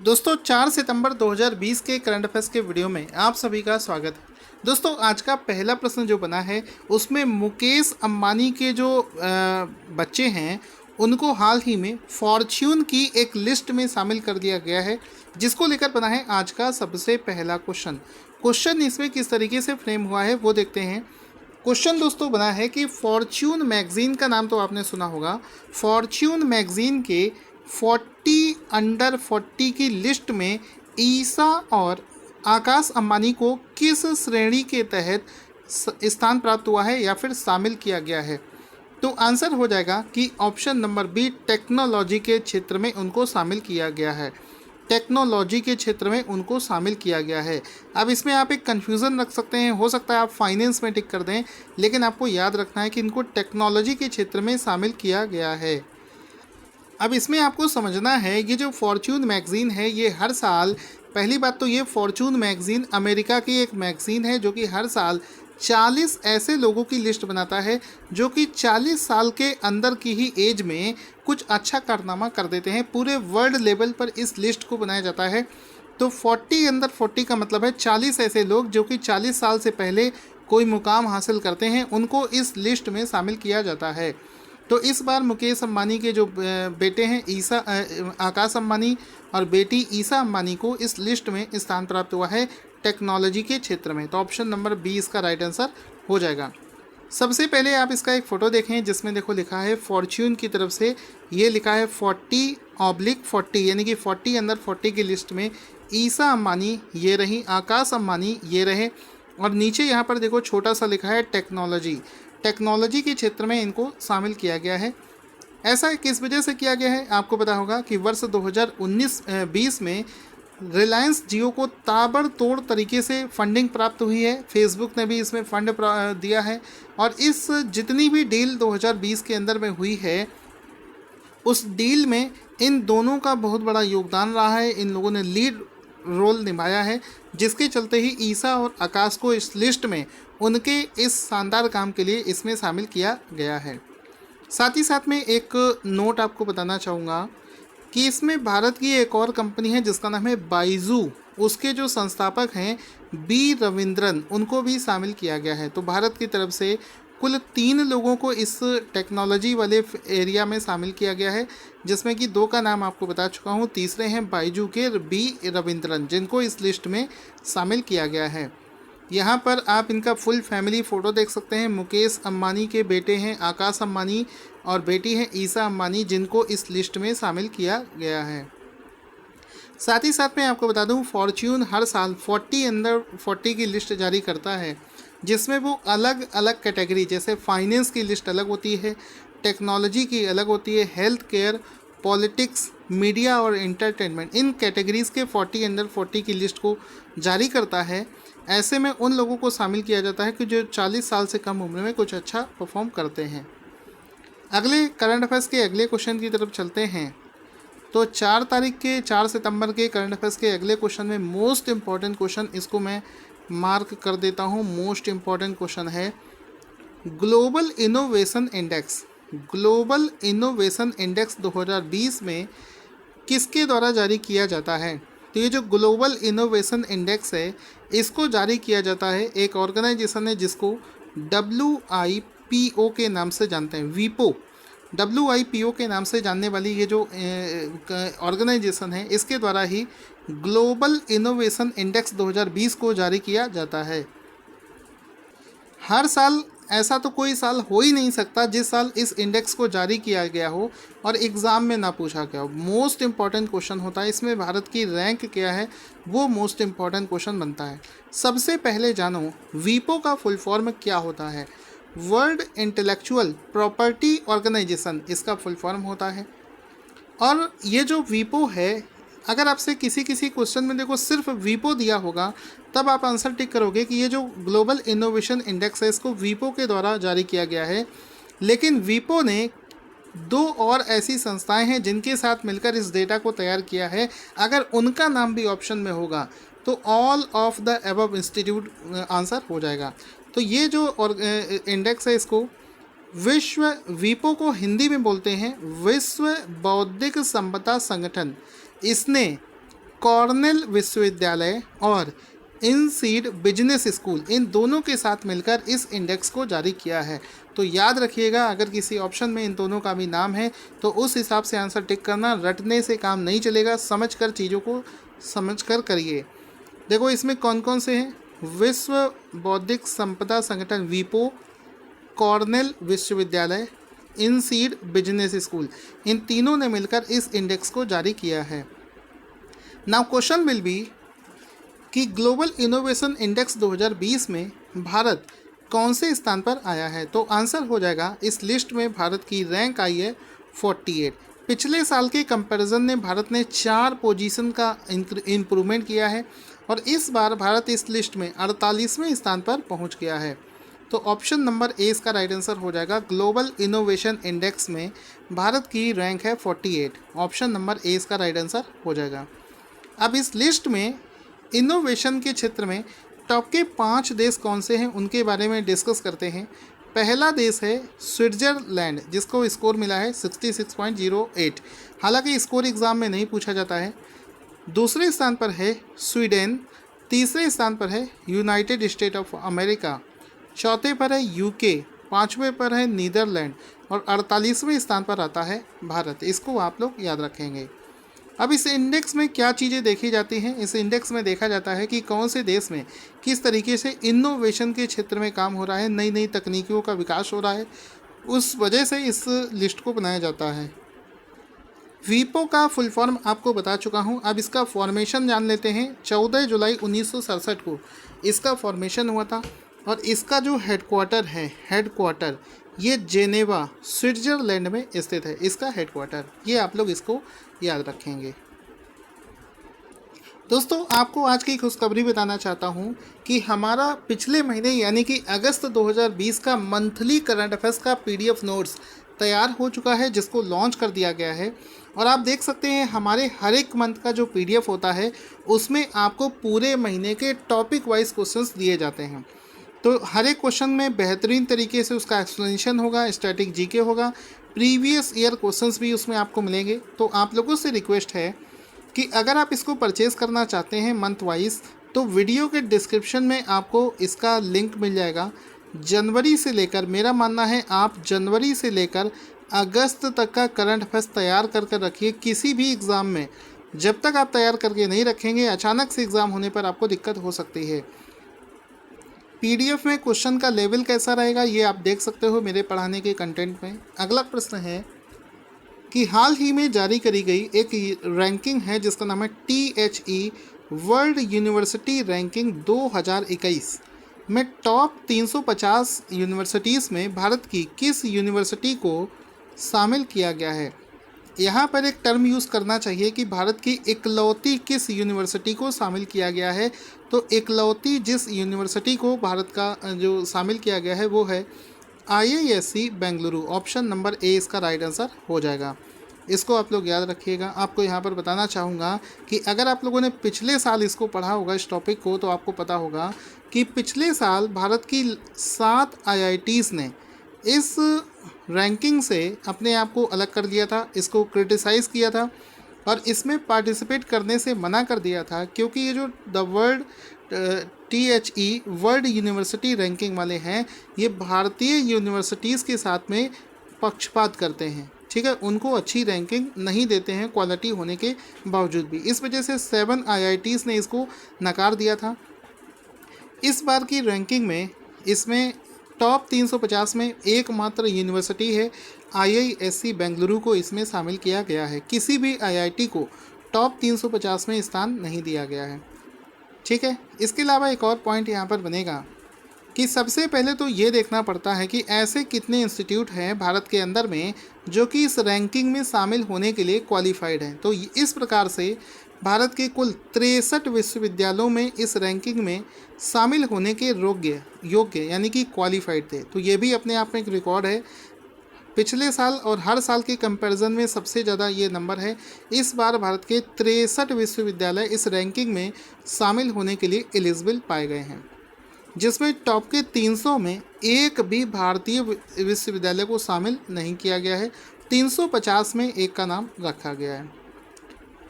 दोस्तों 4 सितंबर 2020 के current affairs के वीडियो में आप सभी का स्वागत है। दोस्तों आज का पहला प्रश्न जो बना है उसमें मुकेश अंबानी के जो बच्चे हैं उनको हाल ही में फॉर्च्यून की एक लिस्ट में शामिल कर दिया गया है, जिसको लेकर बना है आज का सबसे पहला क्वेश्चन इसमें किस तरीके से फ्रेम हुआ है वो देखते हैं। क्वेश्चन दोस्तों बना है कि फॉर्च्यून मैगजीन का नाम तो आपने सुना होगा। फॉर्च्यून मैगजीन के 40 अंडर 40 की लिस्ट में ईसा और आकाश अंबानी को किस श्रेणी के तहत स्थान प्राप्त हुआ है या फिर शामिल किया गया है? तो आंसर हो जाएगा कि ऑप्शन नंबर बी, टेक्नोलॉजी के क्षेत्र में उनको शामिल किया गया है। टेक्नोलॉजी के क्षेत्र में उनको शामिल किया गया है। अब इसमें आप एक कन्फ्यूज़न रख सकते हैं, हो सकता है आप फाइनेंस में टिक कर दें, लेकिन आपको याद रखना है कि इनको टेक्नोलॉजी के क्षेत्र में शामिल किया गया है। अब इसमें आपको समझना है ये जो फॉर्च्यून मैगज़ीन है ये हर साल, पहली बात तो ये फॉर्च्यून मैगज़ीन अमेरिका की एक मैगज़ीन है जो कि हर साल 40 ऐसे लोगों की लिस्ट बनाता है जो कि 40 साल के अंदर की ही एज में कुछ अच्छा कारनामा कर देते हैं। पूरे वर्ल्ड लेवल पर इस लिस्ट को बनाया जाता है। तो 40 अंडर 40 का मतलब है 40 ऐसे लोग जो कि 40 साल से पहले कोई मुकाम हासिल करते हैं, उनको इस लिस्ट में शामिल किया जाता है। तो इस बार मुकेश अंबानी के जो बेटे हैं आकाश अंबानी और बेटी ईसा अंबानी को इस लिस्ट में स्थान प्राप्त हुआ है टेक्नोलॉजी के क्षेत्र में। तो ऑप्शन नंबर बी इसका राइट आंसर हो जाएगा। सबसे पहले आप इसका एक फ़ोटो देखें जिसमें देखो लिखा है फॉर्च्यून की तरफ से, ये लिखा है 40/40 यानी कि 40 अंडर 40 की लिस्ट में ईसा अंबानी ये रही, आकाश अंबानी ये रहे, और नीचे यहाँ पर देखो छोटा सा लिखा है टेक्नोलॉजी के क्षेत्र में इनको शामिल किया गया है। ऐसा किस वजह से किया गया है आपको पता होगा कि वर्ष 2019-20 में रिलायंस जियो को ताबड़तोड़ तरीके से फंडिंग प्राप्त हुई है। फेसबुक ने भी इसमें फंड दिया है, और इस जितनी भी डील 2020 के अंदर में हुई है उस डील में इन दोनों का बहुत बड़ा योगदान रहा है। इन लोगों ने लीड रोल निभाया है, जिसके चलते ही ईसा और आकाश को इस लिस्ट में उनके इस शानदार काम के लिए इसमें शामिल किया गया है। साथ ही साथ में एक नोट आपको बताना चाहूँगा कि इसमें भारत की एक और कंपनी है जिसका नाम है बाइजू, उसके जो संस्थापक हैं बी रविंद्रन, उनको भी शामिल किया गया है। तो भारत की तरफ से कुल 3 लोगों को इस टेक्नोलॉजी वाले एरिया में शामिल किया गया है, जिसमें कि 2 का नाम आपको बता चुका हूँ, तीसरे हैं बाइजू के बी रविंद्रन, जिनको इस लिस्ट में शामिल किया गया है। यहाँ पर आप इनका फुल फैमिली फ़ोटो देख सकते हैं। मुकेश अंबानी के बेटे हैं आकाश अंबानी और बेटी है ईसा अंबानी, जिनको इस लिस्ट में शामिल किया गया है। साथ ही साथ मैं आपको बता दूं फॉर्च्यून हर साल 40 अंडर 40 की लिस्ट जारी करता है, जिसमें वो अलग अलग कैटेगरी, जैसे फाइनेंस की लिस्ट अलग होती है, टेक्नोलॉजी की अलग होती है, हेल्थ केयर, पॉलिटिक्स, मीडिया और एंटरटेनमेंट, इन कैटेगरीज़ के 40 अंडर 40 की लिस्ट को जारी करता है। ऐसे में उन लोगों को शामिल किया जाता है कि जो 40 साल से कम उम्र में कुछ अच्छा परफॉर्म करते हैं। अगले करंट अफेयर्स के अगले क्वेश्चन की तरफ चलते हैं। तो 4 सितंबर के करंट अफेयर्स के अगले क्वेश्चन में मोस्ट इम्पॉर्टेंट क्वेश्चन, इसको मैं मार्क कर देता हूँ, मोस्ट इम्पॉर्टेंट क्वेश्चन है ग्लोबल इनोवेशन इंडेक्स 2020 में किसके द्वारा जारी किया जाता है? तो ये जो ग्लोबल इनोवेशन इंडेक्स है इसको जारी किया जाता है एक ऑर्गेनाइजेशन है जिसको WIPO के नाम से जानते हैं। वीपो, WIPO के नाम से जानने वाली ये जो ऑर्गेनाइजेशन है इसके द्वारा ही ग्लोबल इनोवेशन इंडेक्स 2020 को जारी किया जाता है। हर साल ऐसा तो कोई साल हो ही नहीं सकता जिस साल इस इंडेक्स को जारी किया गया हो और एग्ज़ाम में ना पूछा गया हो। मोस्ट इम्पॉर्टेंट क्वेश्चन होता है इसमें, भारत की रैंक क्या है वो मोस्ट इम्पॉर्टेंट क्वेश्चन बनता है। सबसे पहले जानो वीपो का फुल फॉर्म क्या होता है। वर्ल्ड इंटेलेक्चुअल प्रॉपर्टी ऑर्गेनाइजेशन इसका फुल फॉर्म होता है। और ये जो वीपो है, अगर आपसे किसी क्वेश्चन में देखो सिर्फ वीपो दिया होगा तब आप आंसर टिक करोगे कि ये जो ग्लोबल इनोवेशन इंडेक्स है इसको वीपो के द्वारा जारी किया गया है। लेकिन वीपो ने 2 और ऐसी संस्थाएं हैं जिनके साथ मिलकर इस डेटा को तैयार किया है। अगर उनका नाम भी ऑप्शन में होगा तो all of the above institute answer हो जाएगा। तो ये जो इंडेक्स है इसको वीपो को हिंदी में बोलते हैं विश्व बौद्धिक संपदा संगठन। इसने कॉर्नेल विश्वविद्यालय और इनसीड बिजनेस स्कूल, इन दोनों के साथ मिलकर इस इंडेक्स को जारी किया है। तो याद रखिएगा, अगर किसी ऑप्शन में इन दोनों का भी नाम है तो उस हिसाब से आंसर टिक करना। रटने से काम नहीं चलेगा, समझकर चीज़ों को समझकर करिए। देखो इसमें कौन कौन से हैं, विश्व बौद्धिक संपदा संगठन वीपो, कॉर्नेल विश्वविद्यालय, इनसीड बिजनेस स्कूल, इन तीनों ने मिलकर इस इंडेक्स को जारी किया है। नाउ क्वेश्चन विल बी कि ग्लोबल इनोवेशन इंडेक्स 2020 में भारत कौन से स्थान पर आया है। तो आंसर हो जाएगा, इस लिस्ट में भारत की रैंक आई है 48। पिछले साल के कंपैरिजन में भारत ने 4 पोजीशन का इम्प्रूवमेंट किया है और इस बार भारत इस लिस्ट में 48वें स्थान पर पहुंच गया है। तो ऑप्शन नंबर ए इसका राइट आंसर हो जाएगा। ग्लोबल इनोवेशन इंडेक्स में भारत की रैंक है 48। ऑप्शन नंबर ए इसका राइट आंसर हो जाएगा। अब इस लिस्ट में इनोवेशन के क्षेत्र में टॉप के 5 देश कौन से हैं उनके बारे में डिस्कस करते हैं। पहला देश है स्विट्ज़रलैंड, जिसको स्कोर मिला है 66.08। हालांकि स्कोर एग्ज़ाम में नहीं पूछा जाता है। दूसरे स्थान पर है स्वीडन, तीसरे स्थान पर है यूनाइटेड स्टेट ऑफ अमेरिका, चौथे पर है यूके, पाँचवें पर है नीदरलैंड और 48वें स्थान पर आता है भारत। इसको आप लोग याद रखेंगे। अब इस इंडेक्स में क्या चीज़ें देखी जाती हैं, इस इंडेक्स में देखा जाता है कि कौन से देश में किस तरीके से इनोवेशन के क्षेत्र में काम हो रहा है, नई नई तकनीकों का विकास हो रहा है, उस वजह से इस लिस्ट को बनाया जाता है। वीपो का फुल फॉर्म आपको बता चुका हूं, अब इसका फॉर्मेशन जान लेते हैं। 14 जुलाई 1967 को इसका फॉर्मेशन हुआ था और इसका जो हेडक्वार्टर ये जेनेवा स्विट्ज़रलैंड में स्थित है। इसका हेडक्वार्टर, ये आप लोग इसको याद रखेंगे। दोस्तों आपको आज की खुशखबरी बताना चाहता हूँ कि हमारा पिछले महीने यानी कि अगस्त 2020 का मंथली करंट अफेयर्स का PDF नोट्स तैयार हो चुका है, जिसको लॉन्च कर दिया गया है। और आप देख सकते हैं हमारे हर एक मंथ का जो PDF होता है उसमें आपको पूरे महीने के टॉपिक वाइज क्वेश्चंस दिए जाते हैं। तो हर एक क्वेश्चन में बेहतरीन तरीके से उसका एक्सप्लेनेशन होगा, स्टैटिक जीके होगा, प्रीवियस ईयर क्वेश्चंस भी उसमें आपको मिलेंगे। तो आप लोगों से रिक्वेस्ट है कि अगर आप इसको परचेज़ करना चाहते हैं मंथ वाइज तो वीडियो के डिस्क्रिप्शन में आपको इसका लिंक मिल जाएगा। जनवरी से लेकर, मेरा मानना है आप जनवरी से लेकर अगस्त तक का करंट अफेयर्स तैयार कर रखिए। किसी भी एग्ज़ाम में जब तक आप तैयार करके नहीं रखेंगे, अचानक से एग्ज़ाम होने पर आपको दिक्कत हो सकती है। PDF में क्वेश्चन का लेवल कैसा रहेगा ये आप देख सकते हो मेरे पढ़ाने के कंटेंट में। अगला प्रश्न है कि हाल ही में जारी करी गई एक रैंकिंग है जिसका नाम है THE वर्ल्ड यूनिवर्सिटी रैंकिंग 2021 में टॉप 350 यूनिवर्सिटीज़ में भारत की किस यूनिवर्सिटी को शामिल किया गया है। यहाँ पर एक टर्म यूज़ करना चाहिए कि भारत की इकलौती किस यूनिवर्सिटी को शामिल किया गया है। तो इकलौती जिस यूनिवर्सिटी को भारत का जो शामिल किया गया है वो है IISc Bengaluru. Option number A इसका राइट आंसर हो जाएगा। इसको आप लोग याद रखिएगा। आपको यहाँ पर बताना चाहूँगा कि अगर आप लोगों ने पिछले साल इसको पढ़ा होगा इस टॉपिक को, तो आपको पता होगा कि पिछले साल भारत की 7 IITs ने इस रैंकिंग से अपने आप को अलग कर दिया था, इसको क्रिटिसाइज़ किया था और इसमें पार्टिसिपेट करने से मना कर दिया था, क्योंकि ये जो the world THE world university ranking वाले हैं ये भारतीय यूनिवर्सिटीज़ के साथ में पक्षपात करते हैं। ठीक है, उनको अच्छी रैंकिंग नहीं देते हैं क्वालिटी होने के बावजूद भी। इस वजह से 7 IITs ने इसको नकार दिया था। इस बार की रैंकिंग में इसमें टॉप 350 में एकमात्र यूनिवर्सिटी है IISc बेंगलुरु को इसमें शामिल किया गया है। किसी भी IIT को टॉप 350 में स्थान नहीं दिया गया है। ठीक है, इसके अलावा एक और पॉइंट यहाँ पर बनेगा कि सबसे पहले तो ये देखना पड़ता है कि ऐसे कितने इंस्टीट्यूट हैं भारत के अंदर में जो कि इस रैंकिंग में शामिल होने के लिए क्वालिफाइड हैं। तो इस प्रकार से भारत के कुल 63 विश्वविद्यालयों में इस रैंकिंग में शामिल होने के योग्य यानी कि क्वालिफाइड थे। तो ये भी अपने आप में एक रिकॉर्ड है। पिछले साल और हर साल के कंपैरिजन में सबसे ज़्यादा ये नंबर है। इस बार भारत के 63 विश्वविद्यालय इस रैंकिंग में शामिल होने के लिए एलिजिबल पाए गए हैं, जिसमें टॉप के 300 में एक भी भारतीय विश्वविद्यालय को शामिल नहीं किया गया है। 350 में एक का नाम रखा गया है।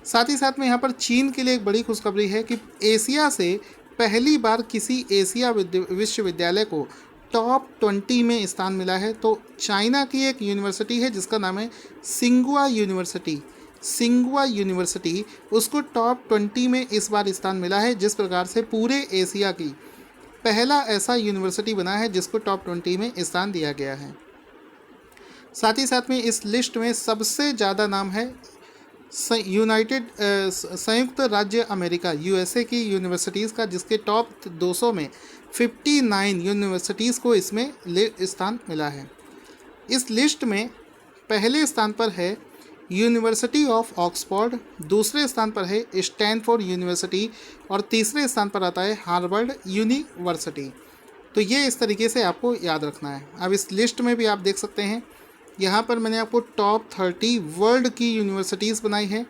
साथ ही साथ में यहाँ पर चीन के लिए एक बड़ी खुशखबरी है कि एशिया से पहली बार किसी एशिया विश्वविद्यालय को टॉप 20 में स्थान मिला है। तो चाइना की एक यूनिवर्सिटी है जिसका नाम है सिंगुआ यूनिवर्सिटी, उसको टॉप 20 में इस बार स्थान मिला है, जिस प्रकार से पूरे एशिया की पहला ऐसा यूनिवर्सिटी बना है जिसको टॉप 20 में स्थान दिया गया है। साथ ही साथ में इस लिस्ट में सबसे ज़्यादा नाम है संयुक्त राज्य अमेरिका यूएसए की यूनिवर्सिटीज़ का, जिसके टॉप 200 में 59 यूनिवर्सिटीज़ को इसमें स्थान मिला है। इस लिस्ट में पहले स्थान पर है यूनिवर्सिटी ऑफ ऑक्सफोर्ड, दूसरे स्थान पर है स्टैनफोर्ड यूनिवर्सिटी और तीसरे स्थान पर आता है हार्वर्ड यूनिवर्सिटी। तो ये इस तरीके से आपको याद रखना है। अब इस लिस्ट में भी आप देख सकते हैं, यहाँ पर मैंने आपको टॉप 30 वर्ल्ड की यूनिवर्सिटीज़ बनाई है।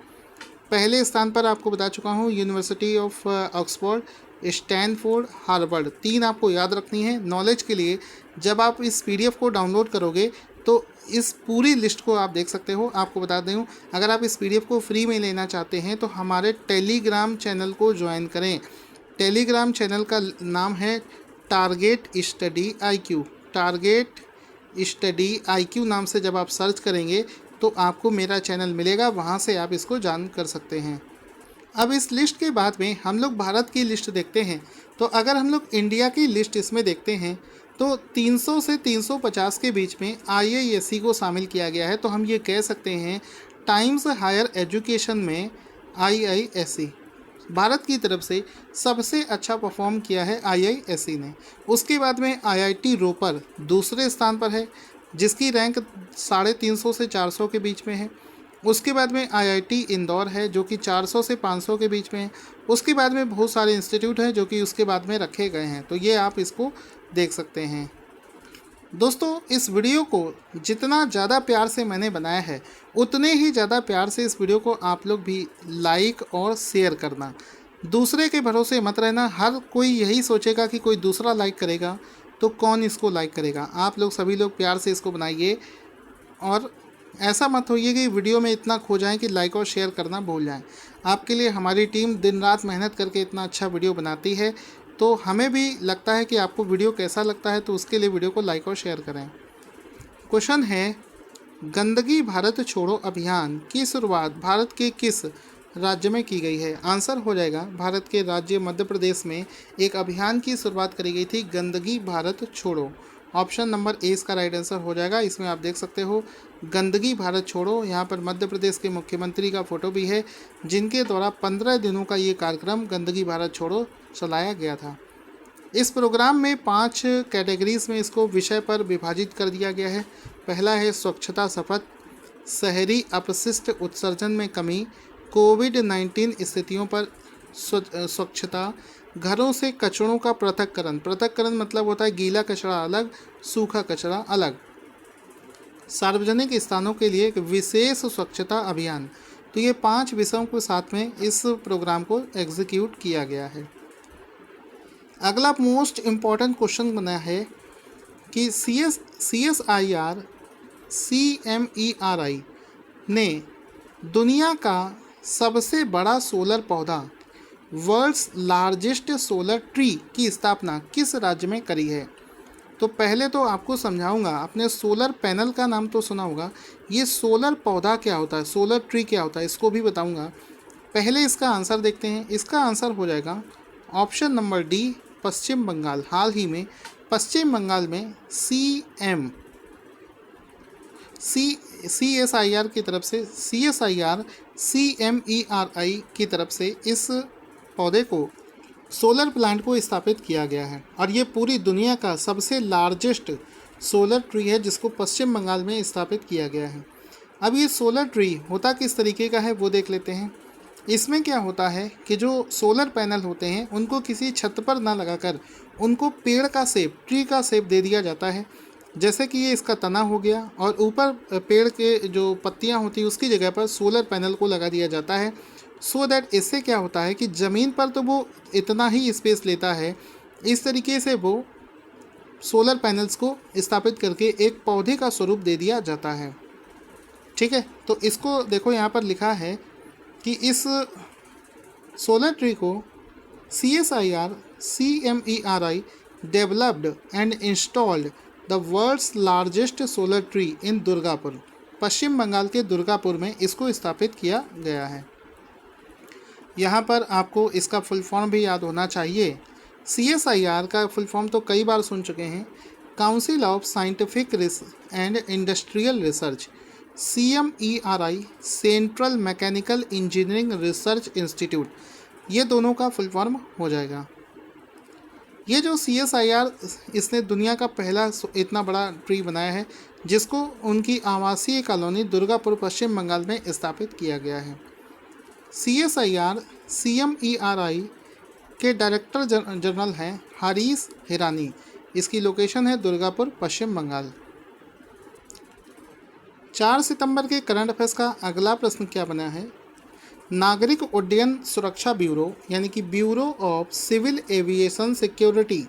पहले स्थान पर आपको बता चुका हूँ university of Oxford, Stanford, Harvard, 3 आपको याद रखनी है। नॉलेज के लिए जब आप इस PDF को डाउनलोड करोगे तो इस पूरी लिस्ट को आप देख सकते हो। आपको बता दूँ, अगर आप इस PDF को फ्री में लेना चाहते हैं तो हमारे टेलीग्राम चैनल को ज्वाइन करें। टेलीग्राम चैनल का नाम है टारगेट स्टडी IQ नाम से जब आप सर्च करेंगे तो आपको मेरा चैनल मिलेगा, वहाँ से आप इसको जान कर सकते हैं। अब इस लिस्ट के बाद में हम लोग भारत की लिस्ट देखते हैं। तो अगर हम लोग इंडिया की लिस्ट इसमें देखते हैं तो 300 से 350 के बीच में IISc को शामिल किया गया है। तो हम ये कह सकते हैं टाइम्स हायर एजुकेशन में IISc भारत की तरफ से सबसे अच्छा परफॉर्म किया है IISc ने। उसके बाद में IIT रोपर दूसरे स्थान पर है, जिसकी रैंक 350 से 400 के बीच में है। उसके बाद में IIT इंदौर है जो कि 400 से 500 के बीच में है। उसके बाद में बहुत सारे इंस्टीट्यूट हैं जो कि उसके बाद में रखे गए हैं। तो ये आप इसको देख सकते हैं। दोस्तों, इस वीडियो को जितना ज़्यादा प्यार से मैंने बनाया है उतने ही ज़्यादा प्यार से इस वीडियो को आप लोग भी लाइक और शेयर करना। दूसरे के भरोसे मत रहना। हर कोई यही सोचेगा कि कोई दूसरा लाइक करेगा तो कौन इसको लाइक करेगा। आप लोग सभी लोग प्यार से इसको बनाइए और ऐसा मत होइए कि वीडियो में इतना खो जाएं कि लाइक और शेयर करना भूल जाएं। आपके लिए हमारी टीम दिन रात मेहनत करके इतना अच्छा वीडियो बनाती है, तो हमें भी लगता है कि आपको वीडियो कैसा लगता है, तो उसके लिए वीडियो को लाइक और शेयर करें। क्वेश्चन है, गंदगी भारत छोड़ो अभियान की शुरुआत भारत के किस राज्य में की गई है? आंसर हो जाएगा भारत के राज्य मध्य प्रदेश में एक अभियान की शुरुआत करी गई थी, गंदगी भारत छोड़ो। ऑप्शन नंबर ए इसका राइट आंसर हो जाएगा। इसमें आप देख सकते हो गंदगी भारत छोड़ो। यहाँ पर मध्य प्रदेश के मुख्यमंत्री का फोटो भी है, जिनके द्वारा 15 दिनों का ये कार्यक्रम गंदगी भारत छोड़ो चलाया गया था। इस प्रोग्राम में 5 कैटेगरीज में इसको विषय पर विभाजित कर दिया गया है। पहला है स्वच्छता शपथ, शहरी अपशिष्ट उत्सर्जन में कमी, कोविड-19 स्थितियों पर स्वच्छता, घरों से कचरों का पृथक्करण मतलब होता है गीला कचरा अलग, सूखा कचरा अलग, सार्वजनिक स्थानों के लिए एक विशेष स्वच्छता अभियान। तो ये 5 विषयों के साथ में इस प्रोग्राम को एग्जीक्यूट किया गया है। अगला मोस्ट इम्पॉर्टेंट क्वेश्चन बना है कि CSIR CMERI ने दुनिया का सबसे बड़ा सोलर पौधा वर्ल्ड्स लार्जेस्ट सोलर ट्री की स्थापना किस राज्य में करी है? तो पहले तो आपको समझाऊंगा। आपने सोलर पैनल का नाम तो सुना होगा, ये सोलर पौधा क्या होता है, सोलर ट्री क्या होता है, इसको भी बताऊंगा। पहले इसका आंसर देखते हैं। इसका आंसर हो जाएगा ऑप्शन नंबर डी, पश्चिम बंगाल। हाल ही में पश्चिम बंगाल में CSIR की तरफ से CSIR CMERI की तरफ से इस पौधे को सोलर प्लांट को स्थापित किया गया है और ये पूरी दुनिया का सबसे लार्जेस्ट सोलर ट्री है जिसको पश्चिम बंगाल में स्थापित किया गया है। अब ये सोलर ट्री होता किस तरीके का है वो देख लेते हैं। इसमें क्या होता है कि जो सोलर पैनल होते हैं उनको किसी छत पर ना लगाकर उनको पेड़ का शेप, ट्री का शेप दे दिया जाता है। जैसे कि ये इसका तना हो गया और ऊपर पेड़ के जो पत्तियां होती हैं उसकी जगह पर सोलर पैनल को लगा दिया जाता है। सो दैट इससे क्या होता है कि ज़मीन पर तो वो इतना ही स्पेस लेता है, इस तरीके से वो सोलर पैनल्स को स्थापित करके एक पौधे का स्वरूप दे दिया जाता है। ठीक है, तो इसको देखो यहाँ पर लिखा है कि इस सोलर ट्री को CSIR CMERI developed and installed the world's largest solar tree in Durgapur. Paschim Bangal के दुर्गापुर में इसको स्थापित किया गया है। यहाँ पर आपको इसका फुल फॉर्म भी याद होना चाहिए। CSIR का फुल फॉर्म तो कई बार सुन चुके हैं, council of scientific and industrial research. CMERI central mechanical engineering research institute, ये दोनों का फुल फॉर्म हो जाएगा। ये जो CSIR, इसने दुनिया का पहला इतना बड़ा ट्री बनाया है जिसको उनकी आवासीय कॉलोनी दुर्गापुर पश्चिम बंगाल में स्थापित किया गया है। CSIR CMERI के डायरेक्टर जनरल हैं हरीश हिरानी। इसकी लोकेशन है दुर्गापुर पश्चिम बंगाल। 4 सितंबर के करंट अफेयर्स का अगला प्रश्न क्या बना है? नागरिक उड्डयन सुरक्षा ब्यूरो यानी कि bureau of civil aviation security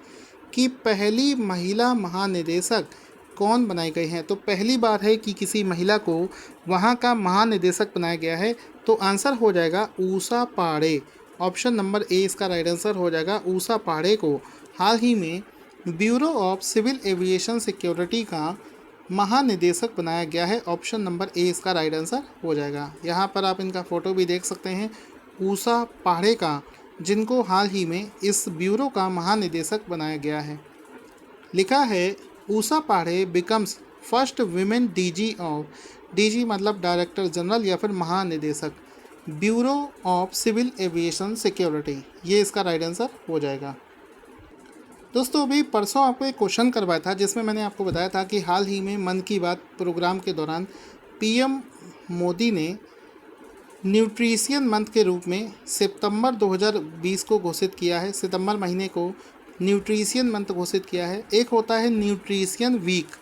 की पहली महिला महानिदेशक कौन बनाई गई हैं? तो पहली बार है कि किसी महिला को वहां का महानिदेशक बनाया गया है। तो आंसर हो जाएगा ऊषा पाढ़े। ऑप्शन नंबर ए इसका राइट आंसर हो जाएगा। ऊषा पाढ़े को हाल ही में bureau of civil aviation security का महानिदेशक बनाया गया है। ऑप्शन नंबर ए इसका राइट आंसर हो जाएगा। यहाँ पर आप इनका फ़ोटो भी देख सकते हैं, ऊषा पाढ़े का, जिनको हाल ही में इस ब्यूरो का महानिदेशक बनाया गया है। लिखा है Usha Padhye becomes first women DG of, DG मतलब डायरेक्टर जनरल या फिर महानिदेशक, bureau of civil aviation security. ये इसका राइट आंसर हो जाएगा। दोस्तों अभी परसों आपको एक क्वेश्चन करवाया था जिसमें मैंने आपको बताया था कि हाल ही में मन की बात प्रोग्राम के दौरान PM मोदी ने न्यूट्रिशियन मंथ के रूप में सितंबर 2020 को घोषित किया है। सितंबर महीने को न्यूट्रिशियन मंथ घोषित किया है। एक होता है न्यूट्रिशियन वीक।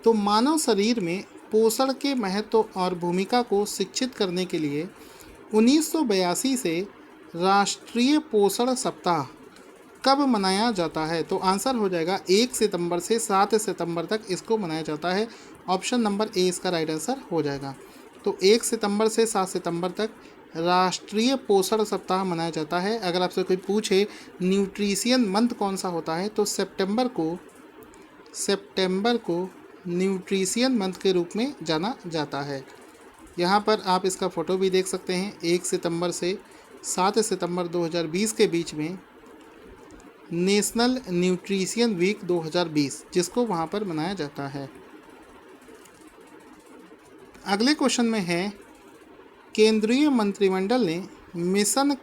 तो मानव शरीर में पोषण के महत्व और भूमिका को शिक्षित करने के लिए 1982 से राष्ट्रीय पोषण सप्ताह कब मनाया जाता है? तो आंसर हो जाएगा 1 सितंबर से 7 सितंबर तक इसको मनाया जाता है। ऑप्शन नंबर ए इसका राइट आंसर हो जाएगा। तो 1 सितंबर से 7 सितंबर तक राष्ट्रीय पोषण सप्ताह मनाया जाता है। अगर आपसे कोई पूछे न्यूट्रिशियन मंथ कौन सा होता है तो सितंबर को न्यूट्रिशियन मंथ के रूप में जाना जाता है। यहाँ पर आप इसका फ़ोटो भी देख सकते हैं। 1 सितंबर से 7 सितंबर 2020 के बीच में नेशनल न्यूट्रिशियन वीक 2020 जिसको वहाँ पर मनाया जाता है। अगले क्वेश्चन में है केंद्रीय मंत्रिमंडल ने मिशन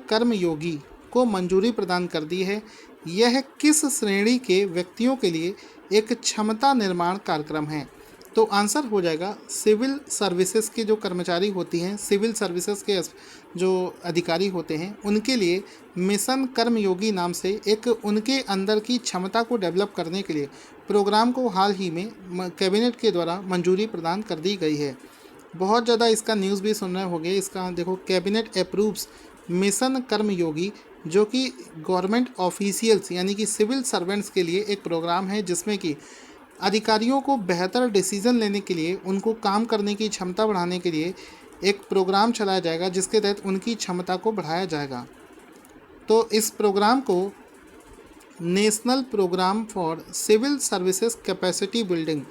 कर्मयोगी को मंजूरी प्रदान कर दी है। यह किस श्रेणी के व्यक्तियों के लिए एक क्षमता निर्माण कार्यक्रम है? तो आंसर हो जाएगा सिविल सर्विसेज के जो कर्मचारी होती हैं, सिविल सर्विसेज के जो अधिकारी होते हैं, उनके लिए मिशन कर्मयोगी नाम से एक उनके अंदर की क्षमता को डेवलप करने के लिए प्रोग्राम को हाल ही में कैबिनेट के द्वारा मंजूरी प्रदान कर दी गई है। बहुत ज़्यादा इसका न्यूज़ भी सुन रहे होंगे। इसका देखो, कैबिनेट अप्रूव्स मिशन कर्मयोगी, जो कि गवर्नमेंट ऑफिशियल्स यानी कि सिविल सर्वेंट्स के लिए एक प्रोग्राम है जिसमें कि अधिकारियों को बेहतर डिसीजन लेने के लिए, उनको काम करने की क्षमता बढ़ाने के लिए एक प्रोग्राम चलाया जाएगा जिसके तहत उनकी क्षमता को बढ़ाया जाएगा। तो इस प्रोग्राम को national programme for civil services capacity building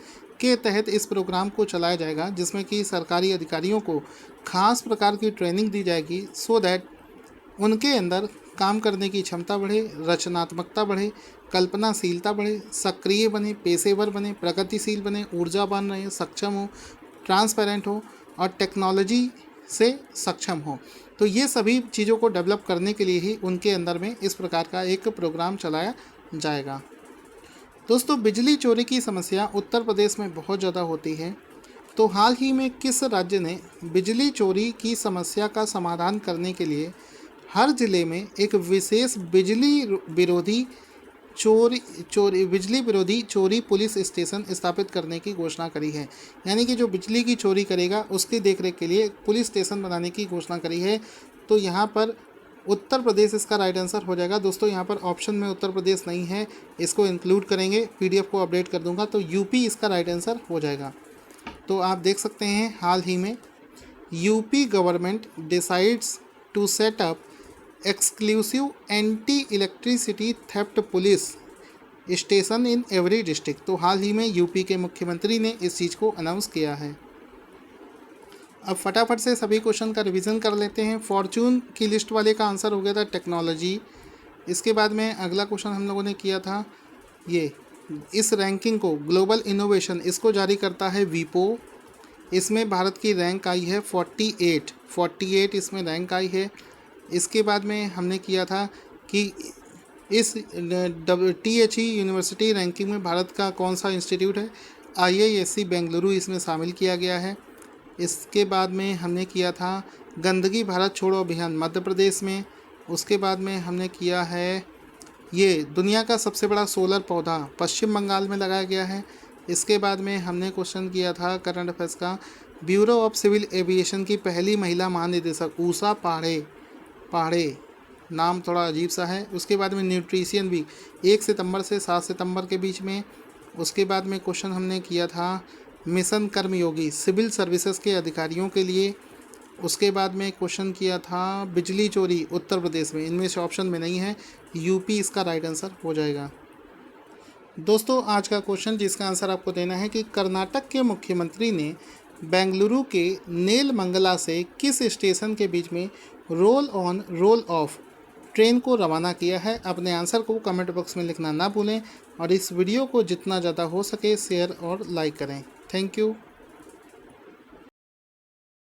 के तहत इस प्रोग्राम को चलाया जाएगा, जिसमें कि सरकारी अधिकारियों को खास प्रकार की ट्रेनिंग दी जाएगी सो दैट उनके अंदर काम करने की क्षमता बढ़े, रचनात्मकता बढ़े, कल्पनाशीलता बढ़े, सक्रिय बने, पेशेवर बने, प्रगतिशील बने, ऊर्जावान रहे, सक्षम हो, ट्रांसपेरेंट हो और टेक्नोलॉजी से सक्षम हो। तो ये सभी चीज़ों को डेवलप करने के लिए ही उनके अंदर में इस प्रकार का एक प्रोग्राम चलाया जाएगा। दोस्तों, बिजली चोरी की समस्या उत्तर प्रदेश में बहुत ज़्यादा होती है। तो हाल ही में किस राज्य ने बिजली चोरी की समस्या का समाधान करने के लिए हर ज़िले में एक विशेष बिजली विरोधी चोरी पुलिस स्टेशन स्थापित करने की घोषणा करी है? यानी कि जो बिजली की चोरी करेगा उसकी देखरेख के लिए एक पुलिस स्टेशन बनाने की घोषणा करी है। तो यहाँ पर उत्तर प्रदेश इसका राइट आंसर हो जाएगा। दोस्तों, यहाँ पर ऑप्शन में उत्तर प्रदेश नहीं है, इसको इंक्लूड करेंगे, PDF को अपडेट कर दूंगा, तो UP इसका राइट आंसर हो जाएगा। तो आप देख सकते हैं हाल ही में UP government decides to set up exclusive anti electricity theft police station in every district. तो हाल ही में यूपी के मुख्यमंत्री ने इस चीज़ को अनाउंस किया है। अब फटाफट से सभी क्वेश्चन का रिवीजन कर लेते हैं। फॉर्चून की लिस्ट वाले का आंसर हो गया था टेक्नोलॉजी। इसके बाद में अगला क्वेश्चन हम लोगों ने किया था ये, इस रैंकिंग को ग्लोबल इनोवेशन इसको जारी करता है वीपो। इसमें भारत की रैंक आई है 48 इसमें रैंक आई है। इसके बाद में हमने किया था कि इस THE यूनिवर्सिटी रैंकिंग में भारत का कौन सा इंस्टीट्यूट है, IISc बेंगलुरु इसमें शामिल किया गया है। इसके बाद में हमने किया था गंदगी भारत छोड़ो अभियान मध्य प्रदेश में। उसके बाद में हमने किया है ये दुनिया का सबसे बड़ा सोलर पौधा पश्चिम बंगाल में लगाया गया है। इसके बाद में हमने क्वेश्चन किया था करंट अफेयर्स का, ब्यूरो ऑफ सिविल एविएशन की पहली महिला महानिदेशक ऊषा पाढ़े, नाम थोड़ा अजीब सा है। उसके बाद में न्यूट्रिशियन वीक 1 सितंबर से 7 सितंबर के बीच में। उसके बाद में क्वेश्चन हमने किया था मिशन कर्मयोगी सिविल सर्विसेज के अधिकारियों के लिए। उसके बाद में क्वेश्चन किया था बिजली चोरी उत्तर प्रदेश में, इनमें से ऑप्शन में नहीं है, यूपी इसका राइट आंसर हो जाएगा। दोस्तों आज का क्वेश्चन जिसका आंसर आपको देना है कि कर्नाटक के मुख्यमंत्री ने बेंगलुरु के नेलमंगला से किस स्टेशन के बीच में roll on roll of train को रवाना किया है। अपने आंसर को कमेंट बॉक्स में लिखना ना भूलें और इस वीडियो को जितना ज़्यादा हो सके शेयर और लाइक करें। Thank you.